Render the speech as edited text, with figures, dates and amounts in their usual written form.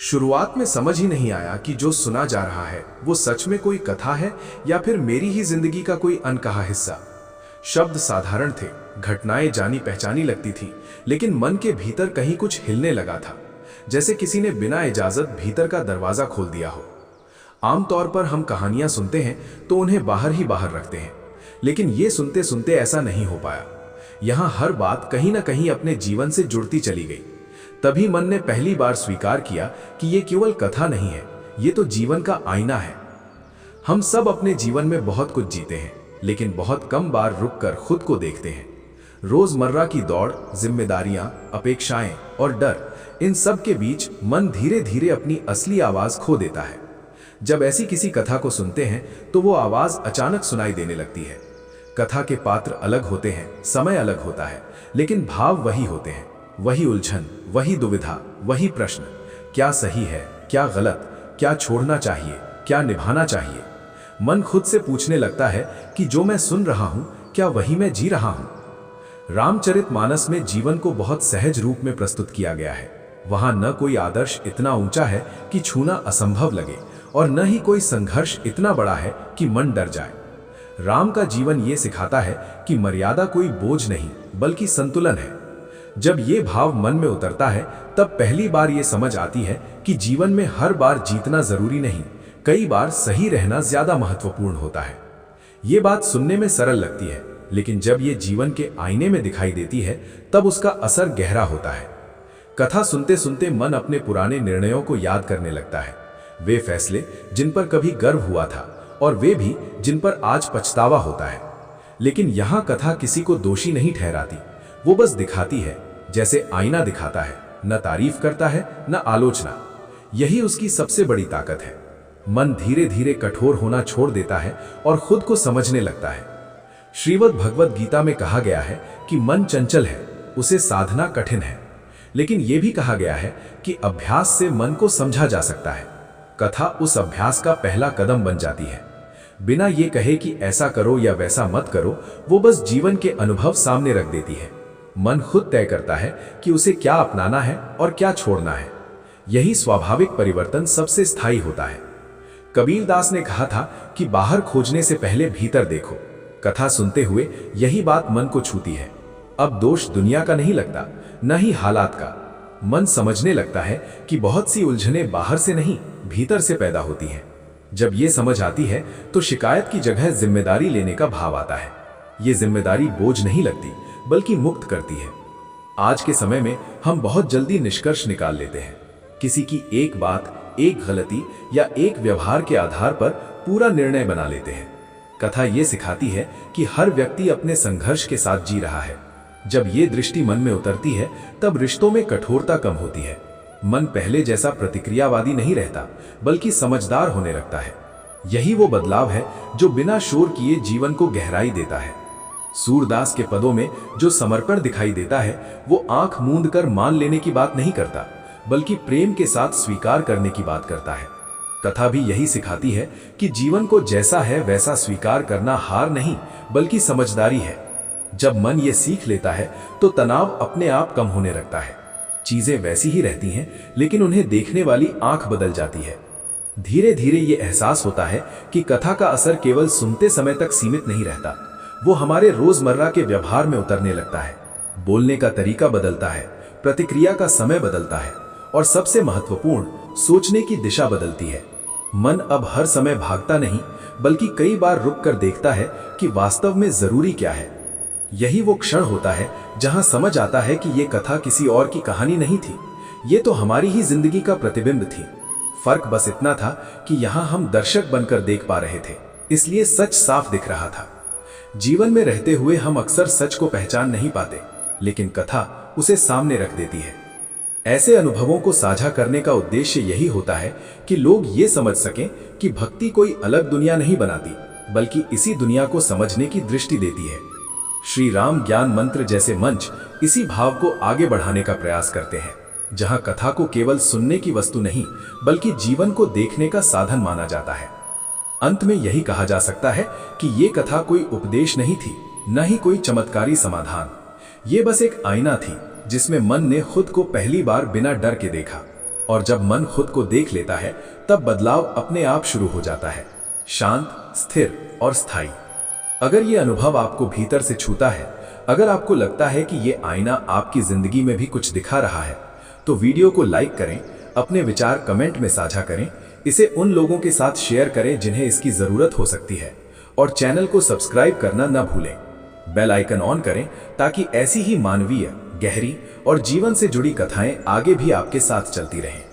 शुरुआत में समझ ही नहीं आया कि जो सुना जा रहा है वो सच में कोई कथा है या फिर मेरी ही जिंदगी का कोई अनकहा हिस्सा। शब्द साधारण थे, घटनाएं जानी पहचानी लगती थी, लेकिन मन के भीतर कहीं कुछ हिलने लगा था, जैसे किसी ने बिना इजाजत भीतर का दरवाजा खोल दिया हो। आमतौर पर हम कहानियां सुनते हैं तो उन्हें बाहर ही बाहर रखते हैं, लेकिन ये सुनते सुनते ऐसा नहीं हो पाया। यहां हर बात कहीं ना कहीं अपने जीवन से जुड़ती चली गई। तभी मन ने पहली बार स्वीकार किया कि ये केवल कथा नहीं है, ये तो जीवन का आईना है। हम सब अपने जीवन में बहुत कुछ जीते हैं, लेकिन बहुत कम बार रुककर खुद को देखते हैं। रोजमर्रा की दौड़, जिम्मेदारियां, अपेक्षाएं और डर, इन सब के बीच मन धीरे धीरे अपनी असली आवाज खो देता है। जब ऐसी किसी कथा को सुनते हैं तो वो आवाज अचानक सुनाई देने लगती है। कथा के पात्र अलग होते हैं, समय अलग होता है, लेकिन भाव वही होते हैं। वही उलझन, वही दुविधा, वही प्रश्न, क्या सही है, क्या गलत, क्या छोड़ना चाहिए, क्या निभाना चाहिए। मन खुद से पूछने लगता है कि जो मैं सुन रहा हूं, क्या वही मैं जी रहा हूं। रामचरितमानस में जीवन को बहुत सहज रूप में प्रस्तुत किया गया है। वहां न कोई आदर्श इतना ऊंचा है कि छूना असंभव लगे, और न ही कोई संघर्ष इतना बड़ा है कि मन डर जाए। राम का जीवन ये सिखाता है कि मर्यादा कोई बोझ नहीं, बल्कि संतुलन है। जब ये भाव मन में उतरता है, तब पहली बार ये समझ आती है कि जीवन में हर बार जीतना जरूरी नहीं, कई बार सही रहना ज्यादा महत्वपूर्ण होता है। ये बात सुनने में सरल लगती है, लेकिन जब ये जीवन के आईने में दिखाई देती है, तब उसका असर गहरा होता है। कथा सुनते सुनते मन अपने पुराने निर्णयों को याद करने लगता है। वे फैसले जिन पर कभी गर्व हुआ था, और वे भी जिन पर आज पछतावा होता है। लेकिन यहाँ कथा किसी को दोषी नहीं ठहराती, वो बस दिखाती है, जैसे आईना दिखाता है, न तारीफ करता है न आलोचना। यही उसकी सबसे बड़ी ताकत है। मन धीरे धीरे कठोर होना छोड़ देता है और खुद को समझने लगता है। श्रीमद् भगवद गीता में कहा गया है कि मन चंचल है, उसे साधना कठिन है, लेकिन यह भी कहा गया है कि अभ्यास से मन को समझा जा सकता है। कथा उस अभ्यास का पहला कदम बन जाती है। बिना ये कहे कि ऐसा करो या वैसा मत करो, वो बस जीवन के अनुभव सामने रख देती है। मन खुद तय करता है कि उसे क्या अपनाना है और क्या छोड़ना है। यही स्वाभाविक परिवर्तन सबसे स्थायी होता है। कबीरदास ने कहा था कि बाहर खोजने से पहले भीतर देखो। कथा सुनते हुए यही बात मन को छूती है। अब दोष दुनिया का नहीं लगता, न ही हालात का। मन समझने लगता है कि बहुत सी उलझनें बाहर से नहीं, भीतर से पैदा होती हैं। जब ये समझ आती है तो शिकायत की जगह जिम्मेदारी लेने का भाव आता है। ये जिम्मेदारी बोझ नहीं लगती, बल्कि मुक्त करती है। आज के समय में हम बहुत जल्दी निष्कर्ष निकाल लेते हैं। किसी की एक बात, एक गलती या एक व्यवहार के आधार पर पूरा निर्णय बना लेते हैं। कथा ये सिखाती है कि हर व्यक्ति अपने संघर्ष के साथ जी रहा है। जब ये दृष्टि मन में उतरती है, तब रिश्तों में कठोरता कम होती है। मन पहले जैसा प्रतिक्रियावादी नहीं रहता, बल्कि समझदार होने लगता है। यही वो बदलाव है जो बिना शोर किए जीवन को गहराई देता है। सूरदास के पदों में जो समर्पण दिखाई देता है, वो आंख मूंद कर मान लेने की बात नहीं करता, बल्कि प्रेम के साथ स्वीकार करने की बात करता है। कथा भी यही सिखाती है कि जीवन को जैसा है वैसा स्वीकार करना हार नहीं, बल्कि समझदारी है। जब मन ये सीख लेता है तो तनाव अपने आप कम होने लगता है। चीजें वैसी ही रहती हैं, लेकिन उन्हें देखने वाली आंख बदल जाती है। धीरे धीरे ये एहसास होता है कि कथा का असर केवल सुनते समय तक सीमित नहीं रहता, वो हमारे रोजमर्रा के व्यवहार में उतरने लगता है। बोलने का तरीका बदलता है, प्रतिक्रिया का समय बदलता है, और सबसे महत्वपूर्ण, सोचने की दिशा बदलती है। मन अब हर समय भागता नहीं, बल्कि कई बार रुक कर देखता है कि वास्तव में जरूरी क्या है। यही वो क्षण होता है जहां समझ आता है कि ये कथा किसी और की कहानी नहीं थी, ये तो हमारी ही जिंदगी का प्रतिबिंब थी। फर्क बस इतना था कि यहां हम दर्शक बनकर देख पा रहे थे, इसलिए सच साफ दिख रहा था। जीवन में रहते हुए हम अक्सर सच को पहचान नहीं पाते, लेकिन कथा उसे सामने रख देती है। ऐसे अनुभवों को साझा करने का उद्देश्य यही होता है कि लोग ये समझ सकें कि भक्ति कोई अलग दुनिया नहीं बनाती, बल्कि इसी दुनिया को समझने की दृष्टि देती है। श्री राम ज्ञान मंत्र जैसे मंच इसी भाव को आगे बढ़ाने का प्रयास करते हैं, जहां कथा को केवल सुनने की वस्तु नहीं, बल्कि जीवन को देखने का साधन माना जाता है। अंत में यही कहा जा सकता है कि ये कथा कोई उपदेश नहीं थी, न ही कोई चमत्कारी समाधान। ये बस एक आईना थी जिसमें मन ने खुद को पहली बार बिना डर के देखा, और जब मन खुद को देख लेता है तब बदलाव अपने आप शुरू हो जाता है, शांत, स्थिर और स्थायी। अगर ये अनुभव आपको भीतर से छूता है, अगर आपको लगता है कि ये आईना आपकी जिंदगी में भी कुछ दिखा रहा है, तो वीडियो को लाइक करें, अपने विचार कमेंट में साझा करें, इसे उन लोगों के साथ शेयर करें जिन्हें इसकी जरूरत हो सकती है, और चैनल को सब्सक्राइब करना न भूलें। बेल आइकन ऑन करें ताकि ऐसी ही मानवीय, गहरी और जीवन से जुड़ी कथाएं आगे भी आपके साथ चलती रहें।